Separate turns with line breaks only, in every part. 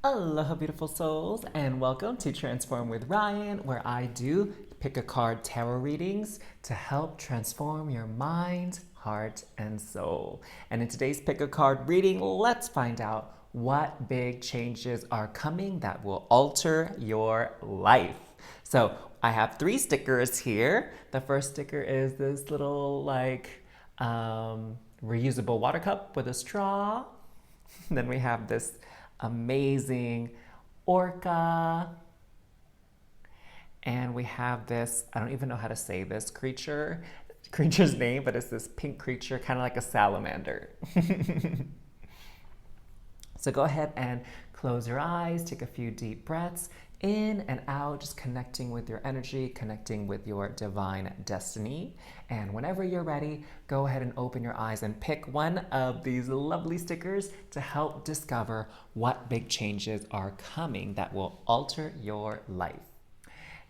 Aloha, beautiful souls, and welcome to Transform with Ryan, where I do pick a card tarot readings to help transform your mind, heart, and soul. And in today's pick a card reading, let's find out what big changes are coming that will alter your life. So I have three stickers here. The first sticker is this little reusable water cup with a straw. Then we have this amazing orca. And we have this, I don't even know how to say this creature's name, but it's this pink creature, kind of like a salamander. So go ahead and close your eyes, take a few deep breaths in and out, just connecting with your energy, connecting with your divine destiny. And whenever you're ready, go ahead and open your eyes and pick one of these lovely stickers to help discover what big changes are coming that will alter your life.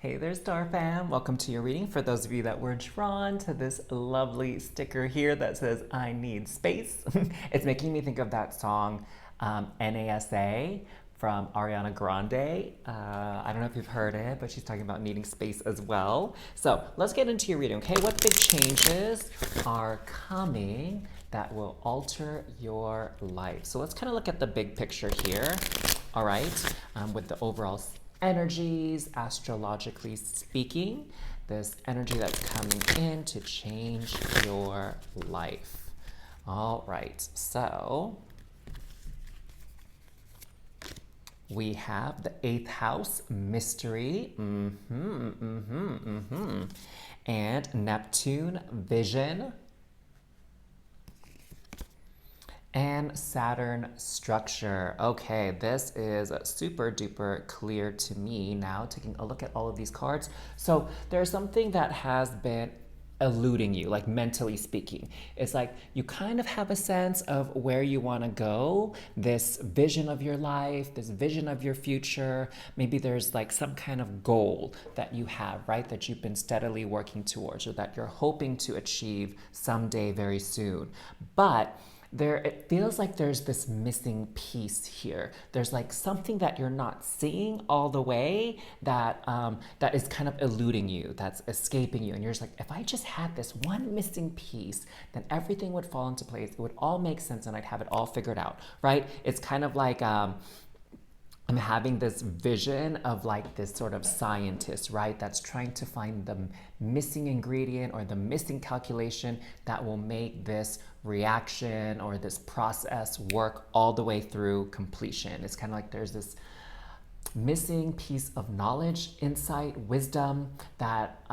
Hey there, Star Fam. Welcome to your reading. For those of you that were drawn to this lovely sticker here that says, I need space, it's making me think of that song, NASA from Ariana Grande. I don't know if you've heard it, but she's talking about needing space as well. So let's get into your reading, okay? What big changes are coming that will alter your life? So let's kind of look at the big picture here, all right? With the overall energies, astrologically speaking, this energy that's coming in to change your life. All right, so we have the 8th house, mystery, and Neptune, vision, and Saturn, structure. Okay, this is super duper clear to me now, taking a look at all of these cards. So there's something that has been eluding you, like mentally speaking. It's like you kind of have a sense of where you want to go, this vision of your life, this vision of your future. Maybe there's like some kind of goal that you have, right? That you've been steadily working towards or that you're hoping to achieve someday very soon. But it feels like there's this missing piece here. There's like something that you're not seeing all the way that that is kind of eluding you, that's escaping you. And you're just like, if I just had this one missing piece, then everything would fall into place. It would all make sense and I'd have it all figured out, right? It's kind of like I'm having this vision of like this sort of scientist, right? That's trying to find the missing ingredient or the missing calculation that will make this reaction or this process work all the way through completion. It's kind of like there's this missing piece of knowledge, insight, wisdom that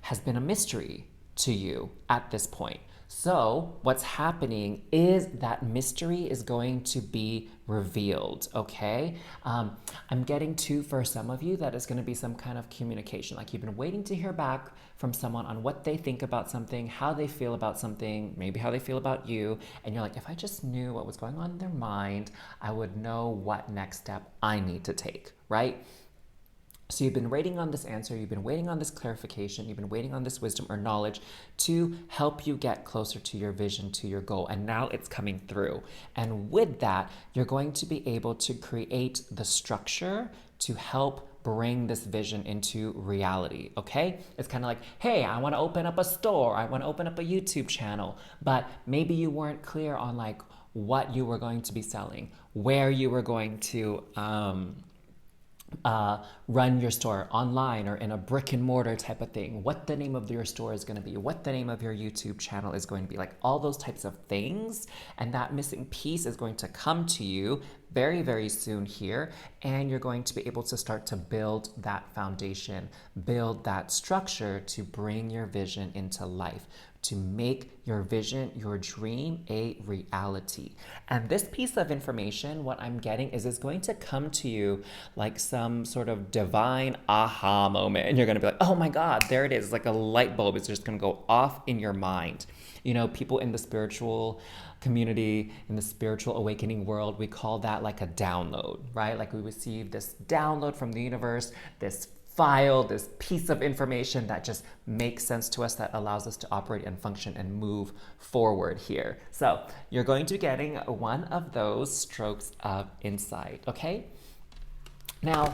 has been a mystery to you at this point. So what's happening is that mystery is going to be revealed, okay? I'm getting to, for some of you, that is going to be some kind of communication. Like you've been waiting to hear back from someone on what they think about something, how they feel about something, maybe how they feel about you. And you're like, if I just knew what was going on in their mind, I would know what next step I need to take, right? So you've been waiting on this answer, you've been waiting on this clarification, you've been waiting on this wisdom or knowledge to help you get closer to your vision, to your goal, and now it's coming through. And with that, you're going to be able to create the structure to help bring this vision into reality, okay? It's kind of like, hey, I want to open up a store, I want to open up a YouTube channel, but maybe you weren't clear on like what you were going to be selling, where you were going to run your store online or in a brick and mortar type of thing, what the name of your store is going to be, what the name of your YouTube channel is going to be, like all those types of things. And that missing piece is going to come to you very, very soon here. And you're going to be able to start to build that foundation, build that structure to bring your vision into life, to make your vision, your dream, a reality. And this piece of information, what I'm getting is going to come to you like some sort of divine aha moment. And you're going to be like, oh my God, there it is. Like a light bulb is just going to go off in your mind. You know, people in the spiritual community, in the spiritual awakening world, we call that like a download, right? Like we receive this download from the universe, this file, this piece of information that just makes sense to us, that allows us to operate and function and move forward here. So you're going to be getting one of those strokes of insight, okay? Now,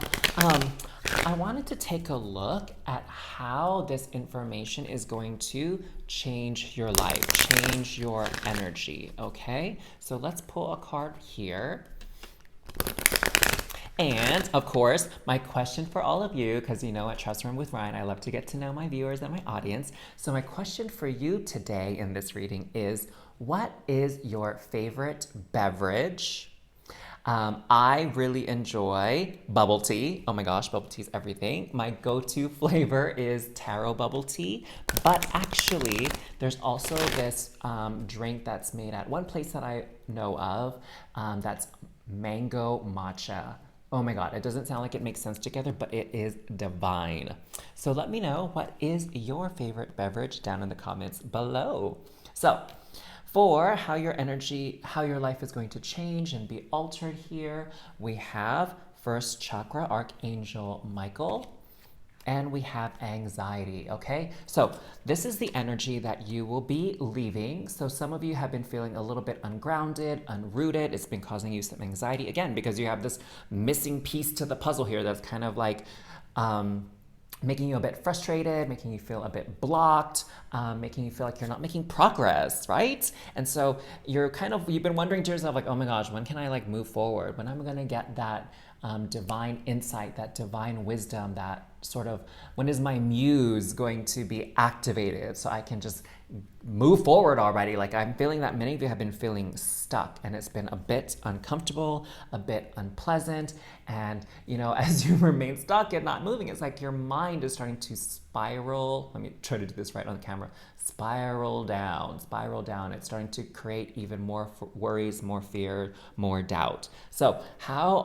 I wanted to take a look at how this information is going to change your life, change your energy, okay? So let's pull a card here. And of course, my question for all of you, because you know at Trust Room with Ryan, I love to get to know my viewers and my audience. So my question for you today in this reading is, what is your favorite beverage? I really enjoy bubble tea. Oh my gosh, bubble tea is everything. My go-to flavor is taro bubble tea, but actually there's also this drink that's made at one place that I know of that's mango matcha. Oh my God, it doesn't sound like it makes sense together, but it is divine. So let me know, what is your favorite beverage down in the comments below. So for how your energy, how your life is going to change and be altered here, we have first chakra Archangel Michael, and we have anxiety, okay? So this is the energy that you will be leaving. So some of you have been feeling a little bit ungrounded, unrooted. It's been causing you some anxiety, again, because you have this missing piece to the puzzle here that's kind of like, making you a bit frustrated, making you feel a bit blocked, making you feel like you're not making progress, right? And so you've been wondering to yourself like, oh my gosh, when can I like move forward? When am I gonna get that divine insight, that divine wisdom, that sort of, when is my muse going to be activated so I can just move forward already? Like, I'm feeling that many of you have been feeling stuck, and it's been a bit uncomfortable, a bit unpleasant. And you know, as you remain stuck and not moving, it's like your mind is starting to spiral. Let me try to do this right on the camera. Spiral down, spiral down. It's starting to create even more worries, more fear, more doubt. So how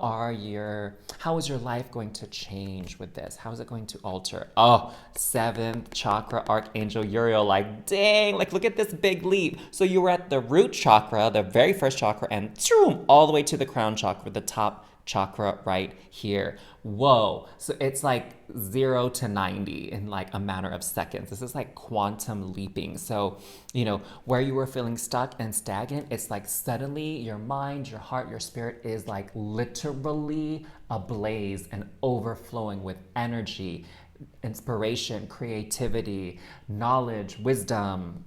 is your life going to change with this? How is it going to alter? Oh, 7th chakra Archangel Uriel, like, dang, like, look at this big leap. So you were at the root chakra, the very first chakra, and zoom, all the way to the crown chakra, the top chakra right here. Whoa. So it's like 0 to 90 in like a matter of seconds. This is like quantum leaping. So, you know, where you were feeling stuck and stagnant, it's like suddenly your mind, your heart, your spirit is like literally ablaze and overflowing with energy, inspiration, creativity, knowledge, wisdom,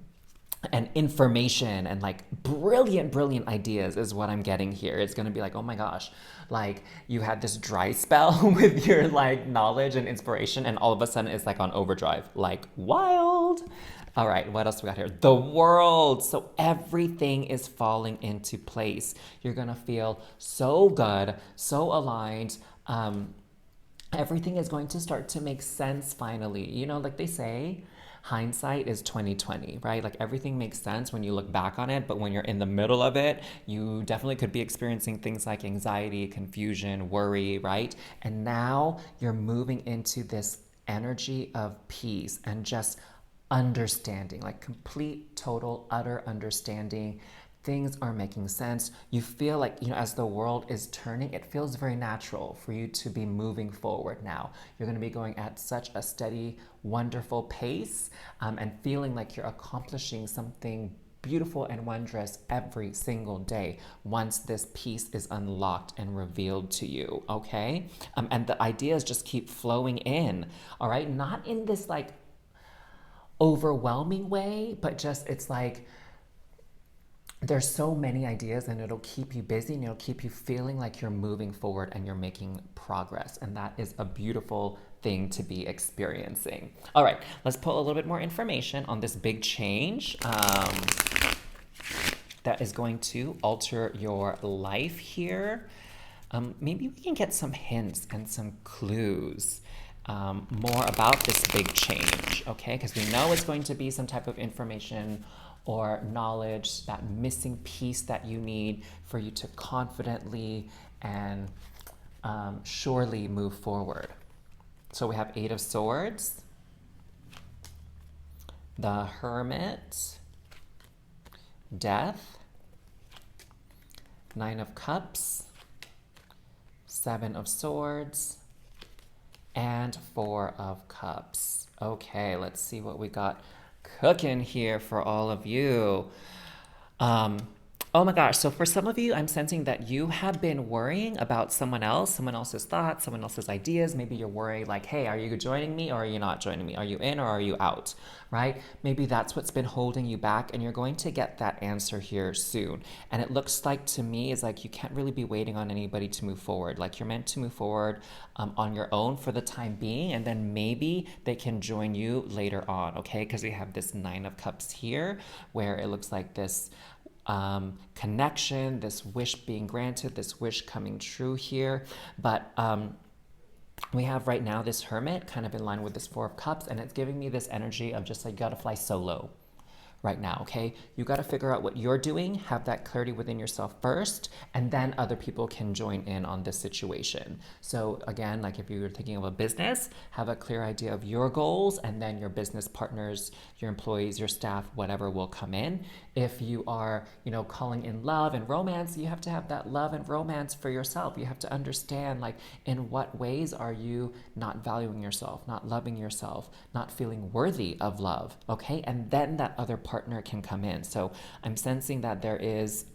and information, and like brilliant ideas is what I'm getting here. It's gonna be like, oh my gosh, like you had this dry spell with your like knowledge and inspiration, and all of a sudden it's like on overdrive, like wild. All right, what else we got here? The world. So everything is falling into place. You're gonna feel so good, so aligned. Everything is going to start to make sense finally. You know, like they say, hindsight is 2020, right? Like everything makes sense when you look back on it, but when you're in the middle of it, you definitely could be experiencing things like anxiety, confusion, worry, right? And now you're moving into this energy of peace and just understanding, like complete, total, utter understanding. Things are making sense. You feel like, you know, as the world is turning, it feels very natural for you to be moving forward now. You're going to be going at such a steady, wonderful pace, and feeling like you're accomplishing something beautiful and wondrous every single day once this piece is unlocked and revealed to you, okay? And the ideas just keep flowing in, all right? Not in this like overwhelming way, but just it's like, there's so many ideas, and it'll keep you busy, and it'll keep you feeling like you're moving forward and you're making progress. And that is a beautiful thing to be experiencing. All right, let's pull a little bit more information on this big change that is going to alter your life here. Maybe we can get some hints and some clues more about this big change, okay? Because we know it's going to be some type of information or knowledge, that missing piece that you need for you to confidently and surely move forward. So we have 8 of Swords, the Hermit, Death, 9 of Cups, 7 of Swords, and Four of Cups. Okay, let's see what we got cooking here for all of you. Um, oh my gosh. So for some of you, I'm sensing that you have been worrying about someone else's thoughts, someone else's ideas. Maybe you're worried like, hey, are you joining me or are you not joining me? Are you in or are you out? Right? Maybe that's what's been holding you back, and you're going to get that answer here soon. And it looks like to me is like you can't really be waiting on anybody to move forward. Like you're meant to move forward on your own for the time being, and then maybe they can join you later on, okay? Because we have this Nine of Cups here where it looks like this connection, this wish being granted, this wish coming true here. But we have right now this Hermit kind of in line with this Four of Cups, and it's giving me this energy of just like you gotta fly solo right now, okay? You got to figure out what you're doing, have that clarity within yourself first, and then other people can join in on this situation. So again, like if you're thinking of a business, have a clear idea of your goals, and then your business partners, your employees, your staff, whatever will come in. If you are, calling in love and romance, you have to have that love and romance for yourself. You have to understand like in what ways are you not valuing yourself, not loving yourself, not feeling worthy of love, okay? And then that other partner can come in. So I'm sensing that there is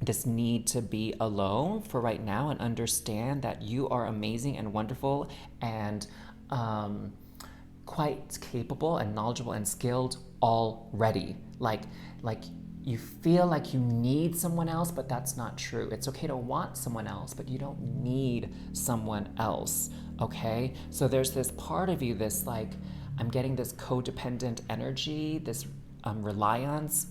this need to be alone for right now and understand that you are amazing and wonderful and quite capable and knowledgeable and skilled already. Like you feel like you need someone else, but that's not true. It's okay to want someone else, but you don't need someone else, okay? So there's this part of you, this like, I'm getting this codependent energy, this reliance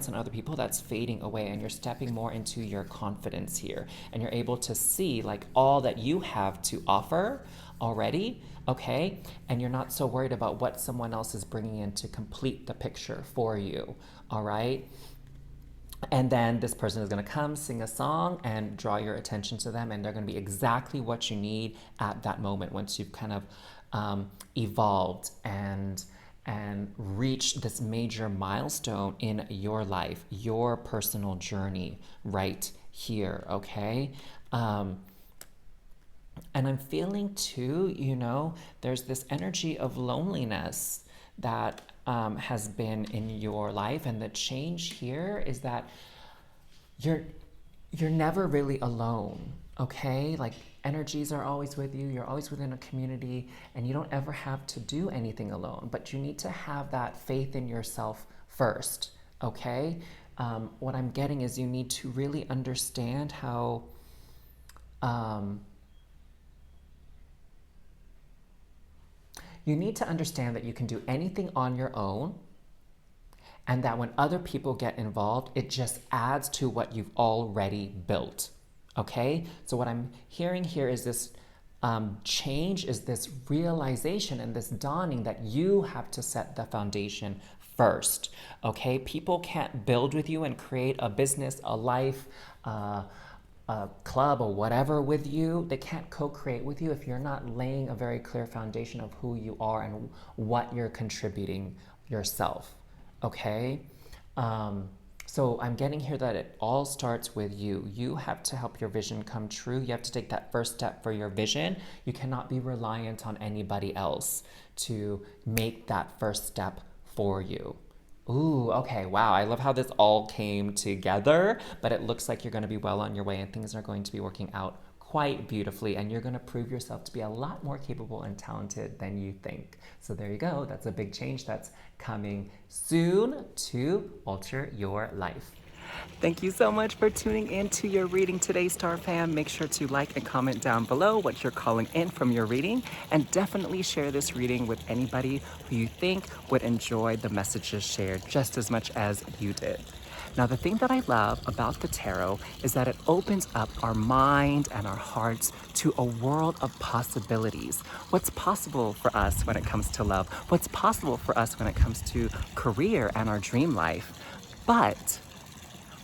on other people that's fading away, and you're stepping more into your confidence here, and you're able to see like all that you have to offer already, okay? And you're not so worried about what someone else is bringing in to complete the picture for you, all right? And then this person is going to come sing a song and draw your attention to them, and they're going to be exactly what you need at that moment once you've kind of evolved and reached this major milestone in your life, your personal journey right here, okay? And I'm feeling too, there's this energy of loneliness that has been in your life, and the change here is that you're never really alone, okay? Like energies are always with you, you're always within a community, and you don't ever have to do anything alone, but you need to have that faith in yourself first, okay? What I'm getting is you need to really understand how you need to understand that you can do anything on your own, and that when other people get involved, it just adds to what you've already built, okay? So what I'm hearing here is this change, is this realization and this dawning that you have to set the foundation first, okay? People can't build with you and create a business, a life, a club or whatever with you. They can't co-create with you if you're not laying a very clear foundation of who you are and what you're contributing yourself, okay? So I'm getting here that it all starts with you. You have to help your vision come true. You have to take that first step for your vision. You cannot be reliant on anybody else to make that first step for you. Ooh, okay, wow. I love how this all came together, but it looks like you're going to be well on your way, and things are going to be working out quite beautifully, and you're going to prove yourself to be a lot more capable and talented than you think. So there you go. That's a big change that's coming soon to alter your life. Thank you so much for tuning in to your reading today, Star Fam. Make sure to like and comment down below what you're calling in from your reading, and definitely share this reading with anybody who you think would enjoy the messages shared just as much as you did. Now, the thing that I love about the tarot is that it opens up our mind and our hearts to a world of possibilities. What's possible for us when it comes to love? What's possible for us when it comes to career and our dream life? But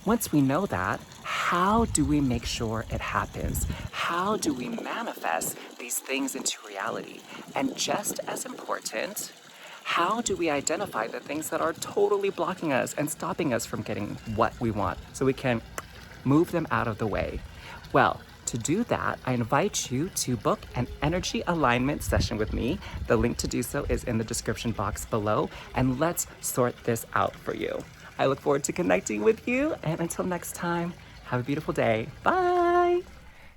once we know that, how do we make sure it happens? How do we manifest these things into reality? And just as important, how do we identify the things that are totally blocking us and stopping us from getting what we want so we can move them out of the way? Well, To do that, I invite you to book an energy alignment session with me. The link to do so is in the description box below, and let's sort this out for you. I look forward to connecting with you, and until next time, have a beautiful day. Bye!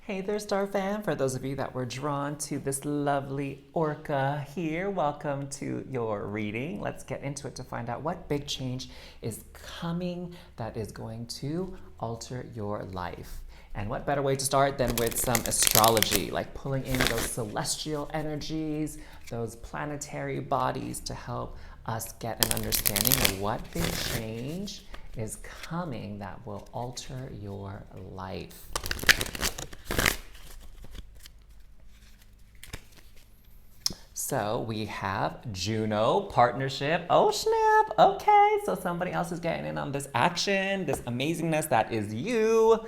Hey there, Star Fan. For those of you that were drawn to this lovely orca here, welcome to your reading. Let's get into it to find out what big change is coming that is going to alter your life. And what better way to start than with some astrology, like pulling in those celestial energies, those planetary bodies to help us get an understanding of what big change is coming that will alter your life. So we have Juno, partnership. Oh snap, okay. So somebody else is getting in on this action, this amazingness that is you.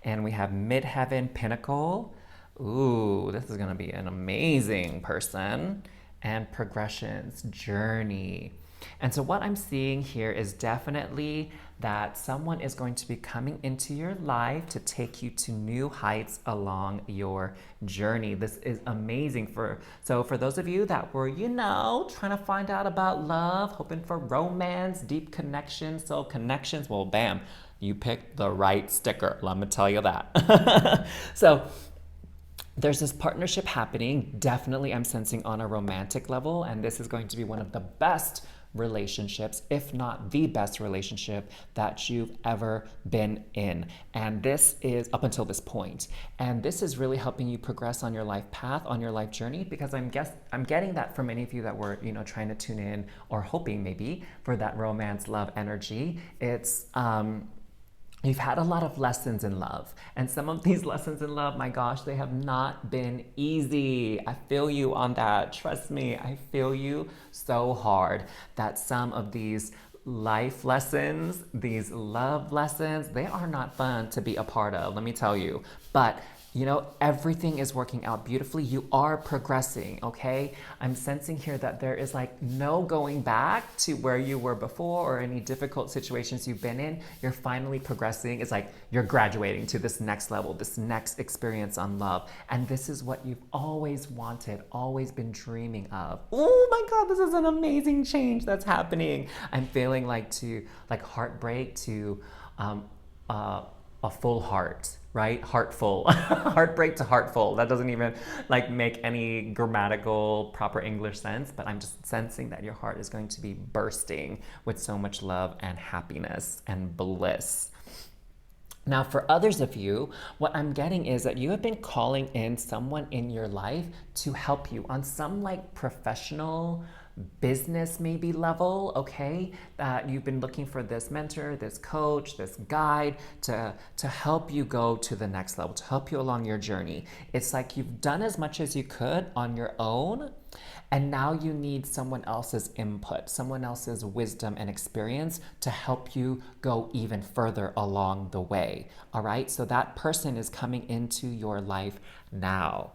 And we have midheaven, pinnacle. Ooh, this is gonna be an amazing person. And progressions, journey. And so what I'm seeing here is definitely that someone is going to be coming into your life to take you to new heights along your journey. This is amazing. So for those of you that were, trying to find out about love, hoping for romance, deep connections, soul connections, well, bam, you picked the right sticker. Let me tell you that. So there's this partnership happening. Definitely I'm sensing on a romantic level, and this is going to be one of the best relationships, if not the best relationship that you've ever been in. And this is up until this point. And this is really helping you progress on your life path, on your life journey, because I'm getting that for many of you that were, trying to tune in or hoping maybe for that romance, love energy. It's you've had a lot of lessons in love, and some of these lessons in love, my gosh, they have not been easy. I feel you on that. Trust me, I feel you so hard that some of these life lessons, these love lessons, they are not fun to be a part of, let me tell you. But everything is working out beautifully. You are progressing, okay? I'm sensing here that there is like no going back to where you were before or any difficult situations you've been in. You're finally progressing. It's like you're graduating to this next level, this next experience on love. And this is what you've always wanted, always been dreaming of. Oh my God, this is an amazing change that's happening. I'm feeling like heartbreak to a full heart, right? Heartful, heartbreak to heartful. That doesn't even make any grammatical proper English sense, but I'm just sensing that your heart is going to be bursting with so much love and happiness and bliss. Now, for others of you, what I'm getting is that you have been calling in someone in your life to help you on some professional business maybe level, okay? That you've been looking for this mentor, this coach, this guide to help you go to the next level, to help you along your journey. It's like you've done as much as you could on your own, and now you need someone else's input, someone else's wisdom and experience to help you go even further along the way, all right? So that person is coming into your life now.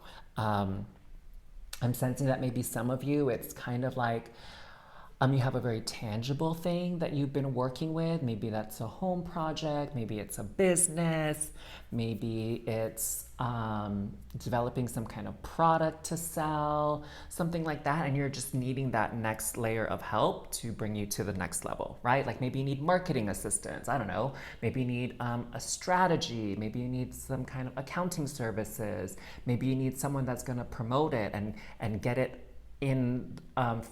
I'm sensing that maybe some of you, it's kind of like you have a very tangible thing that you've been working with. Maybe that's a home project, maybe it's a business, maybe it's developing some kind of product to sell, something like that, and you're just needing that next layer of help to bring you to the next level, right? Like maybe you need marketing assistance, I don't know, maybe you need a strategy, maybe you need some kind of accounting services, maybe you need someone that's gonna promote it and get it in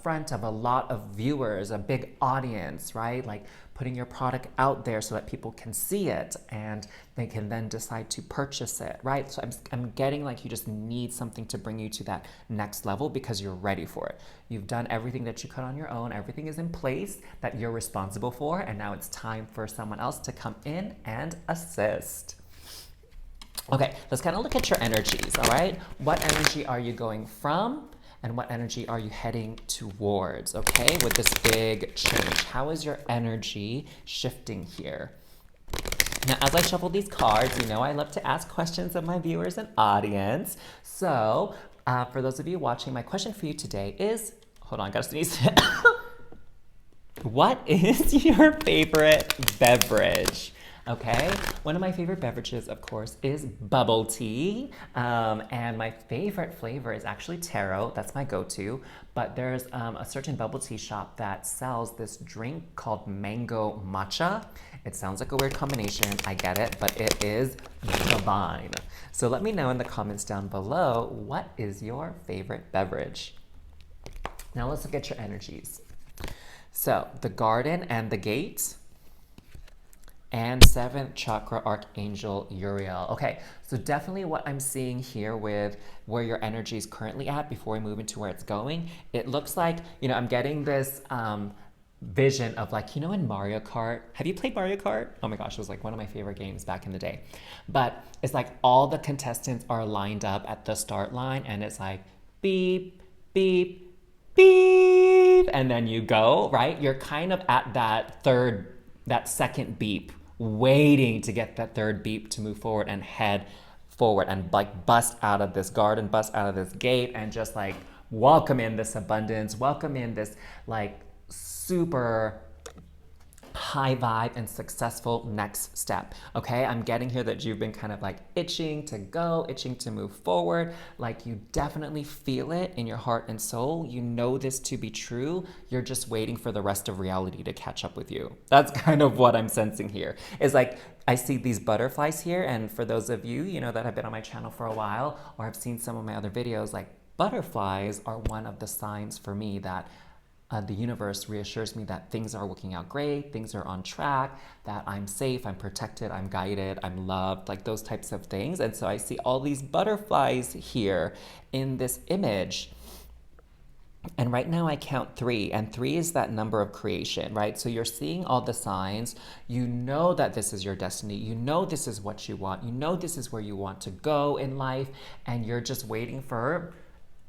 front of a lot of viewers, a big audience, right? Like putting your product out there so that people can see it and they can then decide to purchase it, right? So I'm getting like you just need something to bring you to that next level because you're ready for it. You've done everything that you could on your own. Everything is in place that you're responsible for, and now it's time for someone else to come in and assist. Okay, let's kind of look at your energies, all right? What energy are you going from? And what energy are you heading towards, okay, with this big change? How is your energy shifting here? Now, as I shuffle these cards, I love to ask questions of my viewers and audience. So, for those of you watching, my question for you today is, hold on, I gotta sneeze. What is your favorite beverage? Okay, one of my favorite beverages, of course, is bubble tea. And my favorite flavor is actually taro. That's my go to. But there's a certain bubble tea shop that sells this drink called mango matcha. It sounds like a weird combination, I get it, but it is divine. So let me know in the comments down below, what is your favorite beverage? Now let's look at your energies. So the garden and the gate, and 7th chakra archangel Uriel. Okay, so definitely what I'm seeing here with where your energy is currently at before we move into where it's going, it looks like, I'm getting this vision of like, in Mario Kart. Have you played Mario Kart? Oh my gosh, it was like one of my favorite games back in the day. But it's like all the contestants are lined up at the start line and it's like beep, beep, beep, and then you go, right? You're kind of at that second beep, waiting to get that third beep to move forward and head forward and like bust out of this garden, bust out of this gate, and just like welcome in this abundance, welcome in this like super high vibe and successful next step. Okay, I'm getting here that you've been kind of like itching to go, itching to move forward. Like you definitely feel it in your heart and soul. You know this to be true. You're just waiting for the rest of reality to catch up with you. That's kind of what I'm sensing here. Is like I see these butterflies here, and for those of you, that have been on my channel for a while or have seen some of my other videos, like butterflies are one of the signs for me that the universe reassures me that things are working out great, things are on track, that I'm safe, I'm protected, I'm guided, I'm loved, like those types of things. And so I see all these butterflies here in this image. And right now I count 3, and 3 is that number of creation, right? So you're seeing all the signs. You know that this is your destiny. You know this is what you want. You know this is where you want to go in life, and you're just waiting for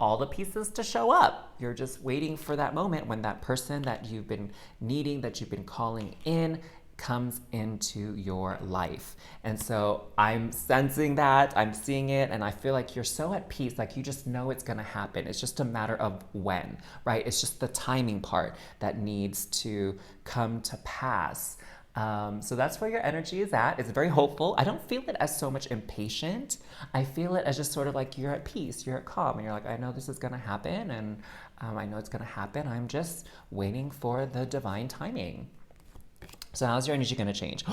all the pieces to show up. You're just waiting for that moment when that person that you've been needing, that you've been calling in, comes into your life. And so I'm sensing that, I'm seeing it, and I feel like you're so at peace, like you just know it's gonna happen. It's just a matter of when, right? It's just the timing part that needs to come to pass. So that's where your energy is at. It's very hopeful. I don't feel it as so much impatient. I feel it as just sort of like you're at peace, you're at calm, and you're like, I know this is gonna happen, and I know it's gonna happen. I'm just waiting for the divine timing. So how's your energy gonna change?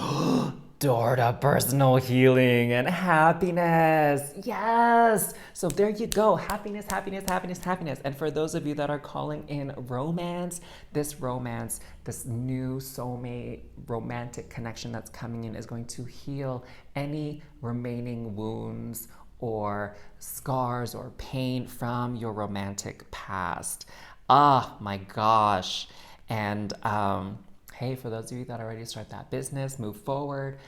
Door to personal healing and happiness. Yes. So there you go. Happiness, happiness, happiness, happiness. And for those of you that are calling in romance, this new soulmate romantic connection that's coming in is going to heal any remaining wounds or scars or pain from your romantic past. Ah, my gosh. And hey, for those of you that are ready to start that business, move forward,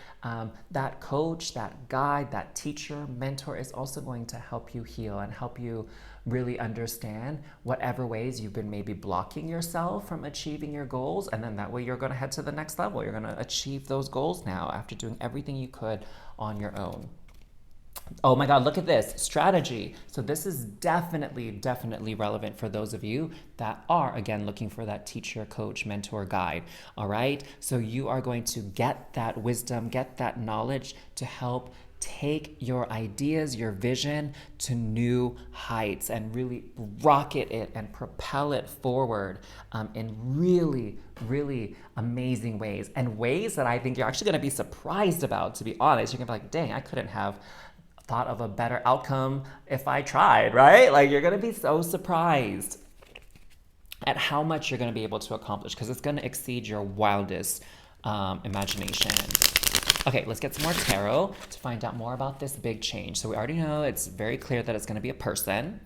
that coach, that guide, that teacher, mentor is also going to help you heal and help you really understand whatever ways you've been maybe blocking yourself from achieving your goals. And then that way you're going to head to the next level. You're going to achieve those goals now after doing everything you could on your own. Oh my God, look at this, strategy. So this is definitely relevant for those of you that are, again, looking for that teacher, coach, mentor, guide, all right? So you are going to get that wisdom, get that knowledge to help take your ideas, your vision to new heights and really rocket it and propel it forward in really amazing ways, and ways that I think you're actually gonna be surprised about, to be honest. You're gonna be like, dang, I couldn't have thought of a better outcome if I tried, right? Like you're gonna be so surprised at how much you're gonna be able to accomplish because it's gonna exceed your wildest imagination. Okay, let's get some more tarot to find out more about this big change. So we already know it's very clear that it's gonna be a person,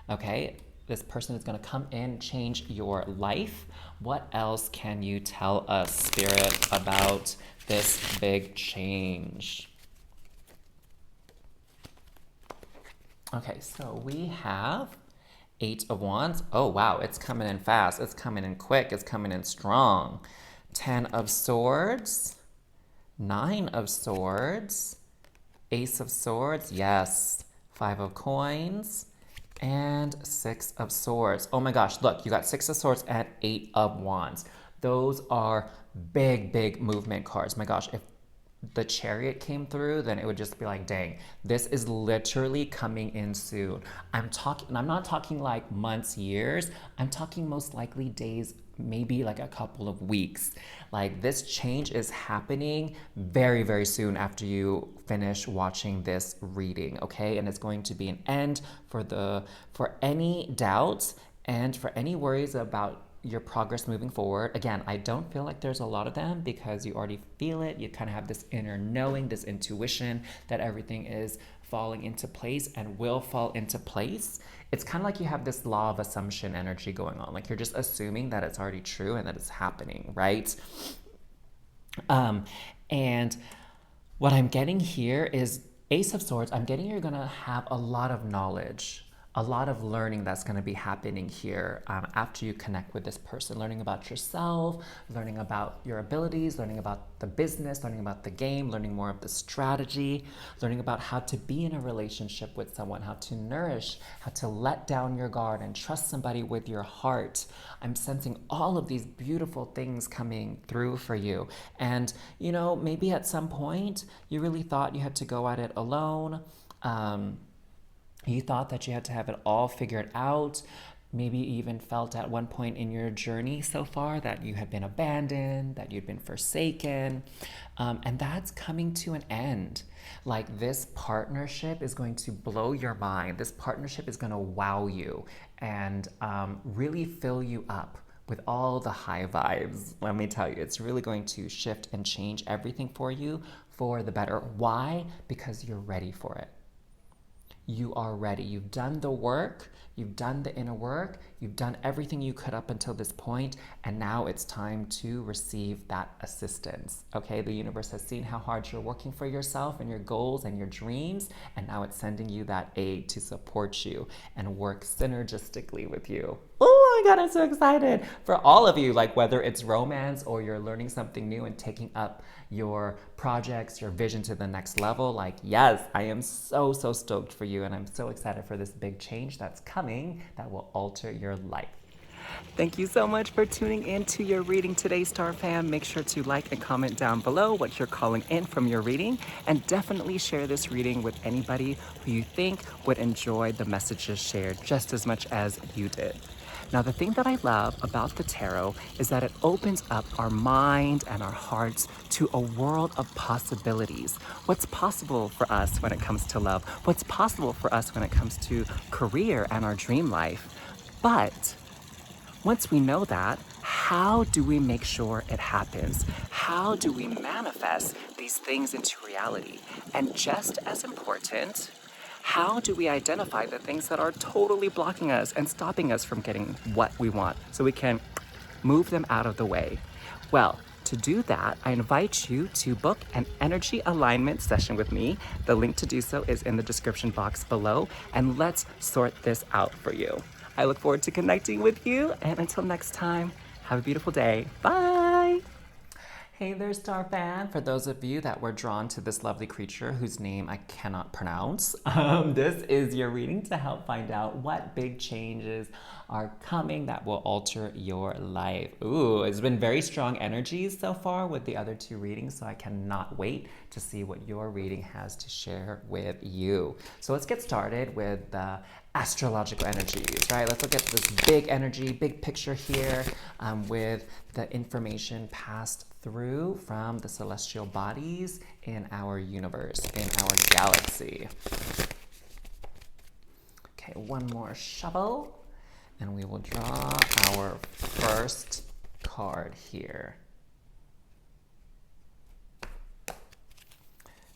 okay? This person is gonna come in, change your life. What else can you tell us, Spirit, about this big change? Okay, so we have 8 of Wands. Oh, wow, it's coming in fast. It's coming in quick. It's coming in strong. 10 of Swords. 9 of Swords. Ace of Swords. Yes. 5 of Coins. And 6 of Swords. Oh my gosh, look, you got 6 of Swords and 8 of Wands. Those are big movement cards. My gosh, if the Chariot came through, then it would just be like, dang, this is literally coming in soon. I'm not talking like months, years. I'm talking most likely days, maybe like a couple of weeks. Like this change is happening very, very soon after you finish watching this reading, okay? And it's going to be an end for any doubts and for any worries about your progress moving forward. Again, I don't feel like there's a lot of them because you already feel it. You kind of have this inner knowing, this intuition that everything is falling into place and will fall into place. It's kind of like you have this law of assumption energy going on. Like you're just assuming that it's already true and that it's happening, right? And what I'm getting here is Ace of Swords. I'm getting you're gonna have a lot of knowledge, a lot of learning that's going to be happening here after you connect with this person, learning about yourself, learning about your abilities, learning about the business, learning about the game, learning more of the strategy, learning about how to be in a relationship with someone, how to nourish, how to let down your guard and trust somebody with your heart. I'm sensing all of these beautiful things coming through for you. And, you know, maybe at some point you really thought you had to go at it alone. You thought that you had to have it all figured out. Maybe even felt at one point in your journey so far that you had been abandoned, that you'd been forsaken. And that's coming to an end. Like this partnership is going to blow your mind. This partnership is going to wow you and really fill you up with all the high vibes. Let me tell you, it's really going to shift and change everything for you for the better. Why? Because you're ready for it. You are ready. You've done the work, you've done the inner work, you've done everything you could up until this point, and now it's time to receive that assistance. Okay, the universe has seen how hard you're working for yourself and your goals and your dreams, and now it's sending you that aid to support you and work synergistically with you. Oh my God, I'm so excited for all of you, like whether it's romance or you're learning something new and taking up your projects, your vision to the next level. Like, yes, I am so stoked for you, and I'm so excited for this big change that's coming that will alter your life. Thank you so much for tuning in to your reading today, Star Fam. Make sure to like and comment down below what you're calling in from your reading, and definitely share this reading with anybody who you think would enjoy the messages shared just as much as you did. Now, the thing that I love about the tarot is that it opens up our mind and our hearts to a world of possibilities. What's possible for us when it comes to love? What's possible for us when it comes to career and our dream life? But once we know that, how do we make sure it happens? How do we manifest these things into reality? And just as important, how do we identify the things that are totally blocking us and stopping us from getting what we want so we can move them out of the way? Well, to do that, I invite you to book an energy alignment session with me. The link to do so is in the description box below, and let's sort this out for you. I look forward to connecting with you, and until next time, have a beautiful day. Bye! Hey there, Star Fan. For those of you that were drawn to this lovely creature whose name I cannot pronounce, this is your reading to help find out what big changes are coming that will alter your life. Ooh, it's been very strong energies so far with the other two readings, so I cannot wait to see what your reading has to share with you. So let's get started with the astrological energies, right? Let's look at this big energy, big picture here with the information passed through from the celestial bodies in our universe, in our galaxy. Okay, one more shuffle, and we will draw our first card here.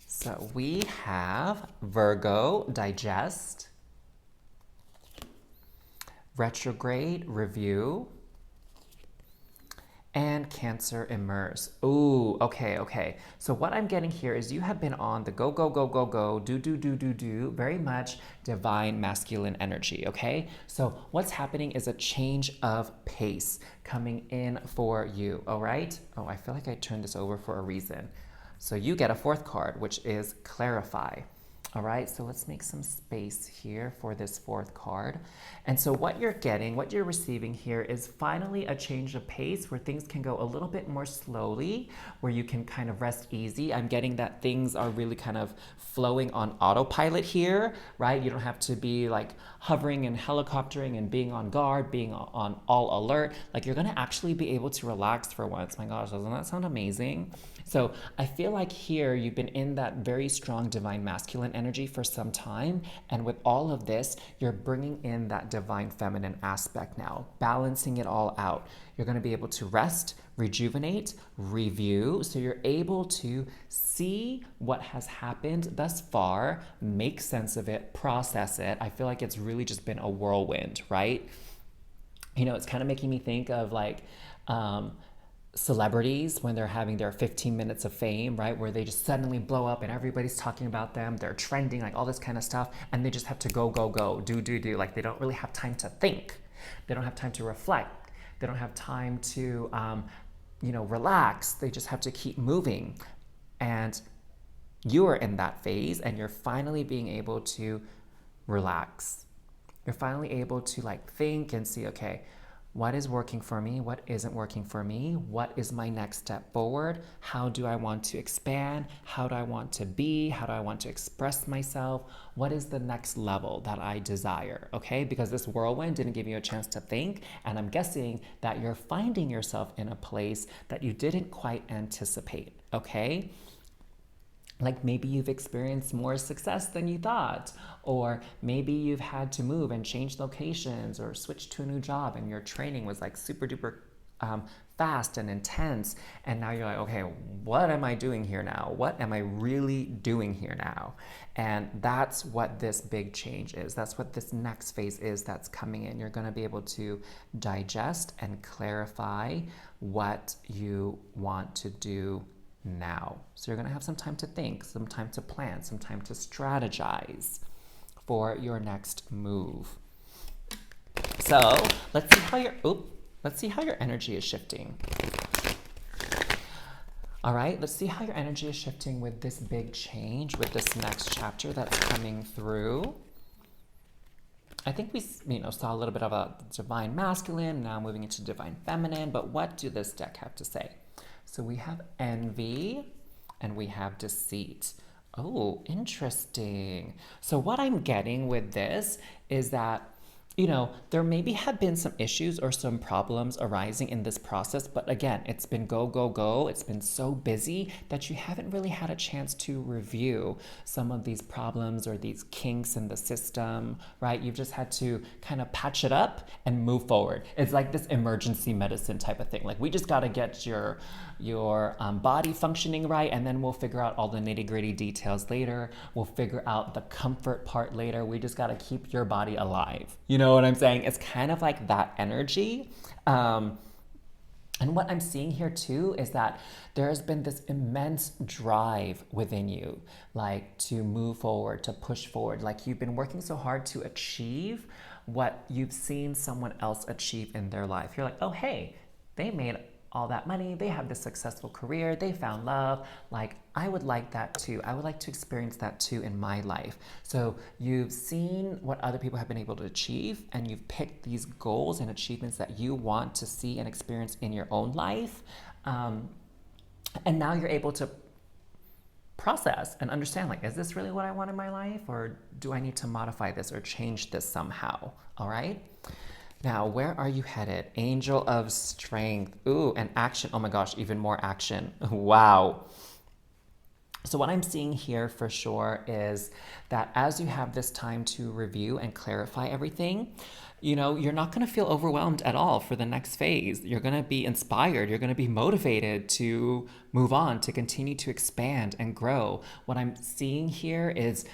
So we have Virgo, digest, retrograde, review, and Cancer, immerse. Ooh, okay. So what I'm getting here is you have been on the go, do, very much divine masculine energy, okay? So what's happening is a change of pace coming in for you, all right? Oh, I feel like I turned this over for a reason. So you get a fourth card, which is clarify. All right, so let's make some space here for this fourth card. And so what you're getting, what you're receiving here is finally a change of pace where things can go a little bit more slowly, where you can kind of rest easy. I'm getting that things are really kind of flowing on autopilot here, right? You don't have to be like hovering and helicoptering and being on guard, being on all alert. Like you're gonna actually be able to relax for once. My gosh, doesn't that sound amazing? So I feel like here you've been in that very strong divine masculine energy for some time. And with all of this, you're bringing in that divine feminine aspect now, balancing it all out. You're going to be able to rest, rejuvenate, review. So you're able to see what has happened thus far, make sense of it, process it. I feel like it's really just been a whirlwind, right? You know, it's kind of making me think of like, celebrities when they're having their 15 minutes of fame, right? Where they just suddenly blow up and everybody's talking about them, they're trending, like all this kind of stuff, and they just have to go, go, go, do. Like they don't really have time to think. They don't have time to reflect. They don't have time to, relax. They just have to keep moving. And you are in that phase and you're finally being able to relax. You're finally able to like think and see, okay, what is working for me? What isn't working for me? What is my next step forward? How do I want to expand? How do I want to be? How do I want to express myself? What is the next level that I desire? Okay, because this whirlwind didn't give you a chance to think, and I'm guessing that you're finding yourself in a place that you didn't quite anticipate, okay? Like maybe you've experienced more success than you thought, or maybe you've had to move and change locations or switch to a new job and your training was like super duper fast and intense. And now you're like, okay, what am I doing here now? What am I really doing here now? And that's what this big change is. That's what this next phase is that's coming in. You're going to be able to digest and clarify what you want to do now. So you're going to have some time to think, some time to plan, some time to strategize for your next move. So let's see how your energy is shifting. All right, let's see how your energy is shifting with this big change, with this next chapter that's coming through. I think we saw a little bit of a divine masculine, now moving into divine feminine, but what do this deck have to say? So we have envy and we have deceit. Oh, interesting. So what I'm getting with this is that, there maybe have been some issues or some problems arising in this process, but again, it's been go, go, go. It's been so busy that you haven't really had a chance to review some of these problems or these kinks in the system, right? You've just had to kind of patch it up and move forward. It's like this emergency medicine type of thing. Like we just got to get your body functioning right, and then we'll figure out all the nitty-gritty details later. We'll figure out the comfort part later. We just got to keep your body alive. You know what I'm saying? It's kind of like that energy. And what I'm seeing here too is that there has been this immense drive within you, like to move forward, to push forward. Like you've been working so hard to achieve what you've seen someone else achieve in their life. You're like, oh, hey, they made all that money, they have this successful career, they found love, like I would like that too. I would like to experience that too in my life. So you've seen what other people have been able to achieve, and you've picked these goals and achievements that you want to see and experience in your own life. And now you're able to process and understand, like, is this really what I want in my life, or do I need to modify this or change this somehow? All right. Now, where are you headed? Angel of Strength. Ooh, and action. Oh my gosh, even more action. Wow. So what I'm seeing here for sure is that as you have this time to review and clarify everything, you're not going to feel overwhelmed at all for the next phase. You're going to be inspired. You're going to be motivated to move on, to continue to expand and grow. What I'm seeing here is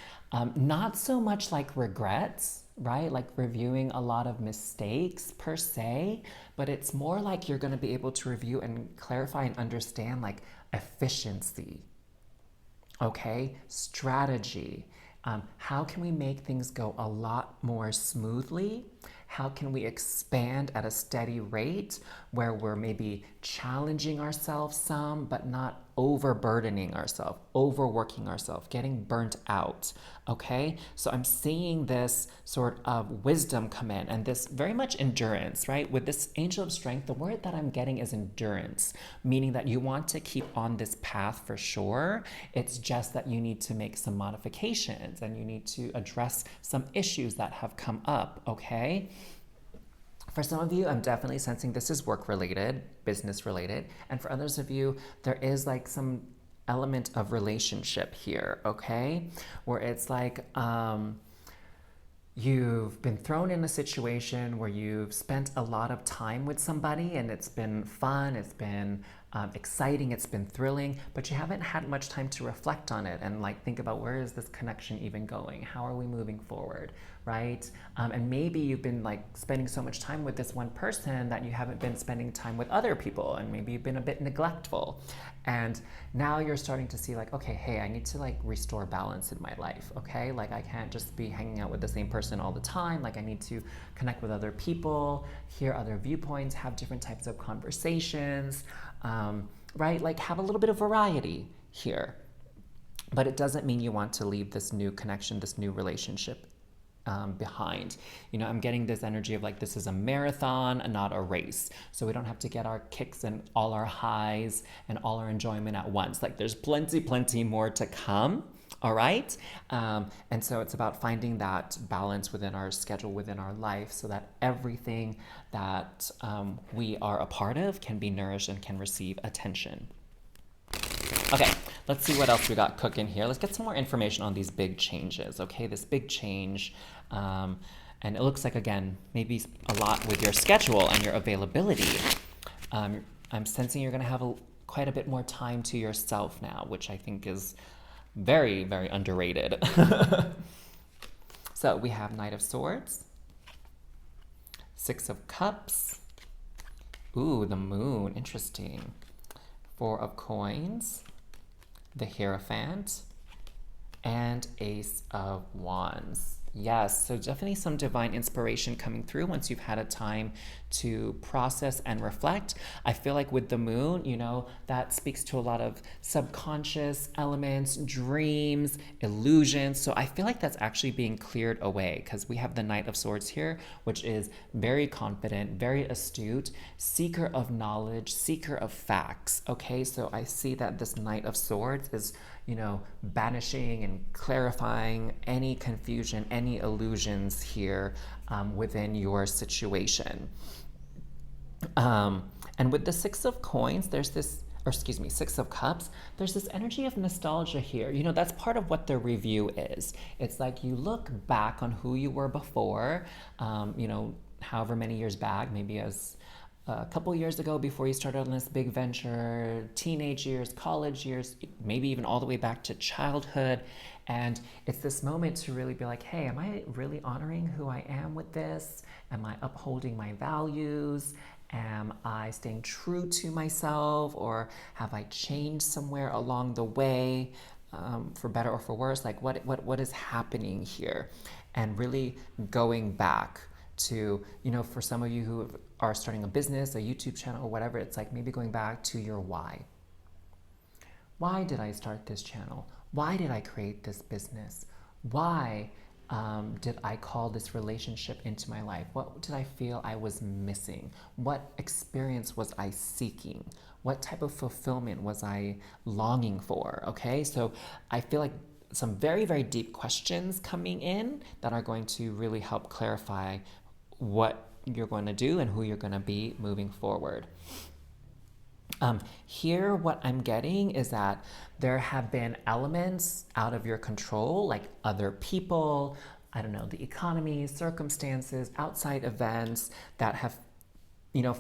not so much like regrets, right? Like reviewing a lot of mistakes per se, but it's more like you're going to be able to review and clarify and understand like efficiency, okay? Strategy. How can we make things go a lot more smoothly? How can we expand at a steady rate where we're maybe challenging ourselves some, but not overburdening ourselves, overworking ourselves, getting burnt out, okay? So I'm seeing this sort of wisdom come in and this very much endurance, right? With this angel of strength, the word that I'm getting is endurance, meaning that you want to keep on this path for sure. It's just that you need to make some modifications and you need to address some issues that have come up, okay? For some of you, I'm definitely sensing this is work related, business related. And for others of you, there is like some element of relationship here, okay? Where it's like you've been thrown in a situation where you've spent a lot of time with somebody and it's been fun, it's been exciting, it's been thrilling, but you haven't had much time to reflect on it and like think about where is this connection even going? How are we moving forward, right? And maybe you've been like spending so much time with this one person that you haven't been spending time with other people, and maybe you've been a bit neglectful. And now you're starting to see like, okay, hey, I need to like restore balance in my life, okay? Like I can't just be hanging out with the same person all the time. Like I need to connect with other people, hear other viewpoints, have different types of conversations, right? Like have a little bit of variety here. But it doesn't mean you want to leave this new connection, this new relationship behind. You know, I'm getting this energy of like this is a marathon and not a race. So we don't have to get our kicks and all our highs and all our enjoyment at once. Like there's plenty more to come. All right. And so it's about finding that balance within our schedule, within our life, so that everything that we are a part of can be nourished and can receive attention. Okay, let's see what else we got cooking here. Let's get some more information on these big changes, okay? This big change, and it looks like, again, maybe a lot with your schedule and your availability. I'm sensing you're gonna have quite a bit more time to yourself now, which I think is very, very underrated. So we have Knight of Swords, Six of Cups, ooh, the Moon, interesting. Four of Coins, the Hierophant, and Ace of Wands. Yes, so definitely some divine inspiration coming through once you've had a time to process and reflect. I feel like with the moon, you know, that speaks to a lot of subconscious elements, dreams, illusions. So I feel like that's actually being cleared away because we have the Knight of Swords here, which is very confident, very astute, seeker of knowledge, seeker of facts. Okay, so I see that this Knight of Swords is, you know, banishing and clarifying any confusion, any illusions here within your situation. And with the Six of Coins, there's this, or excuse me, Six of Cups, there's this energy of nostalgia here. You know, that's part of what the review is. It's like you look back on who you were before, you know, however many years back, maybe as a couple years ago before you started on this big venture, teenage years, college years, maybe even all the way back to childhood. And it's this moment to really be like, hey, am I really honoring who I am with this? Am I upholding my values? Am I staying true to myself, or have I changed somewhere along the way, for better or for worse? Like what is happening here? And really going back to, you know, for some of you who are starting a business, a YouTube channel, or whatever, it's like maybe going back to your why. Why did I start this channel? Why did I create this business? Why did I call this relationship into my life? What did I feel I was missing? What experience was I seeking? What type of fulfillment was I longing for? Okay, so I feel like some very, very deep questions coming in that are going to really help clarify what you're going to do and who you're going to be moving forward. Here, what I'm getting is that there have been elements out of your control, like other people, I don't know, the economy, circumstances, outside events that have, you know,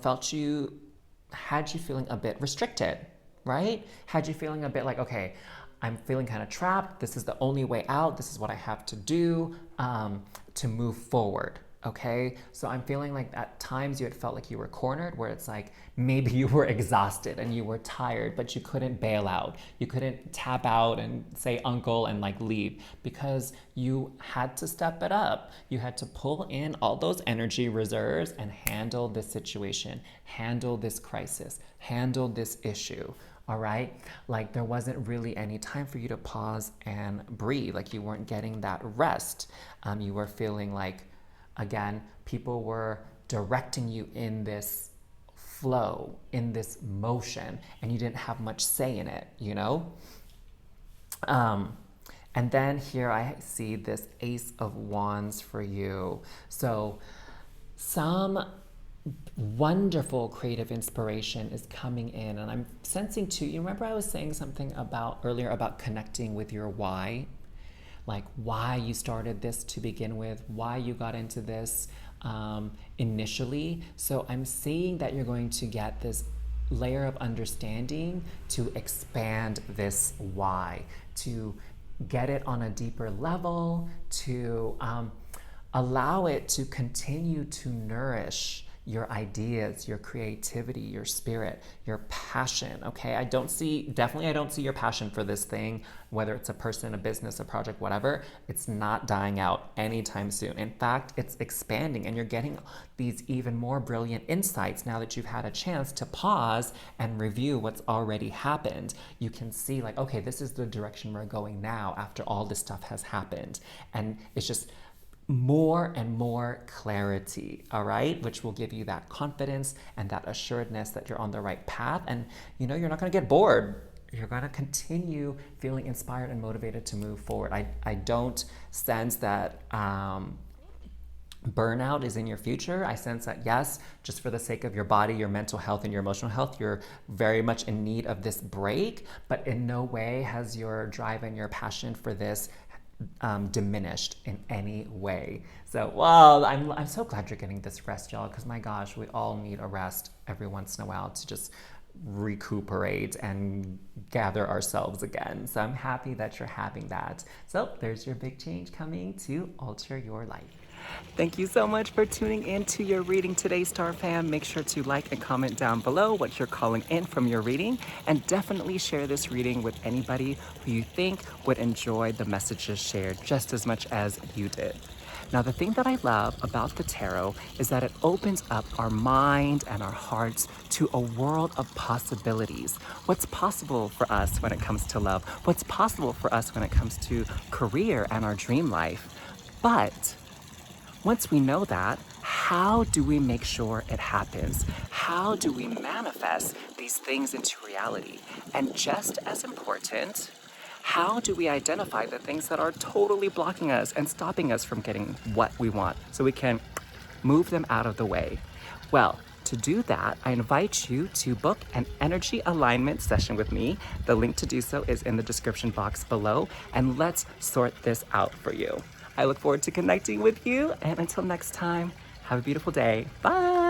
had you feeling a bit restricted, right? Had you feeling a bit like, okay, I'm feeling kind of trapped. This is the only way out. This is what I have to do to move forward. Okay, so I'm feeling like at times you had felt like you were cornered, where it's like maybe you were exhausted and you were tired, but you couldn't bail out. You couldn't tap out and say uncle and like leave, because you had to step it up. You had to pull in all those energy reserves and handle this situation, handle this crisis, handle this issue. All right, like there wasn't really any time for you to pause and breathe. Like you weren't getting that rest. You were feeling like, again, people were directing you in this flow, in this motion, and you didn't have much say in it, you know? And then here I see this Ace of Wands for you. So some wonderful creative inspiration is coming in, and I'm sensing too, you remember I was saying something about earlier about connecting with your why, like why you started this to begin with, why you got into this initially. So I'm seeing that you're going to get this layer of understanding to expand this why, to get it on a deeper level, to allow it to continue to nourish your ideas, your creativity, your spirit, your passion. Okay, I don't see your passion for this thing, whether it's a person, a business, a project, whatever. It's not dying out anytime soon. In fact, it's expanding, and you're getting these even more brilliant insights now that you've had a chance to pause and review what's already happened. You can see like, okay, this is the direction we're going now after all this stuff has happened. And it's just more and more clarity, all right, which will give you that confidence and that assuredness that you're on the right path. And you know, you're not going to get bored. You're going to continue feeling inspired and motivated to move forward. I don't sense that burnout is in your future. I sense that, yes, just for the sake of your body, your mental health, and your emotional health, you're very much in need of this break, but in no way has your drive and your passion for this diminished in any way. So, well, I'm so glad you're getting this rest, y'all, because my gosh, we all need a rest every once in a while to just recuperate and gather ourselves again. So I'm happy that you're having that. So there's your big change coming to alter your life. Thank you so much for tuning in to your reading today, Star Fam. Make sure to like and comment down below what you're calling in from your reading, and definitely share this reading with anybody who you think would enjoy the messages shared just as much as you did. Now, the thing that I love about the tarot is that it opens up our mind and our hearts to a world of possibilities. What's possible for us when it comes to love? What's possible for us when it comes to career and our dream life? But once we know that, how do we make sure it happens? How do we manifest these things into reality? And just as important, how do we identify the things that are totally blocking us and stopping us from getting what we want so we can move them out of the way? Well, to do that, I invite you to book an energy alignment session with me. The link to do so is in the description box below, and let's sort this out for you. I look forward to connecting with you, and until next time, have a beautiful day. Bye.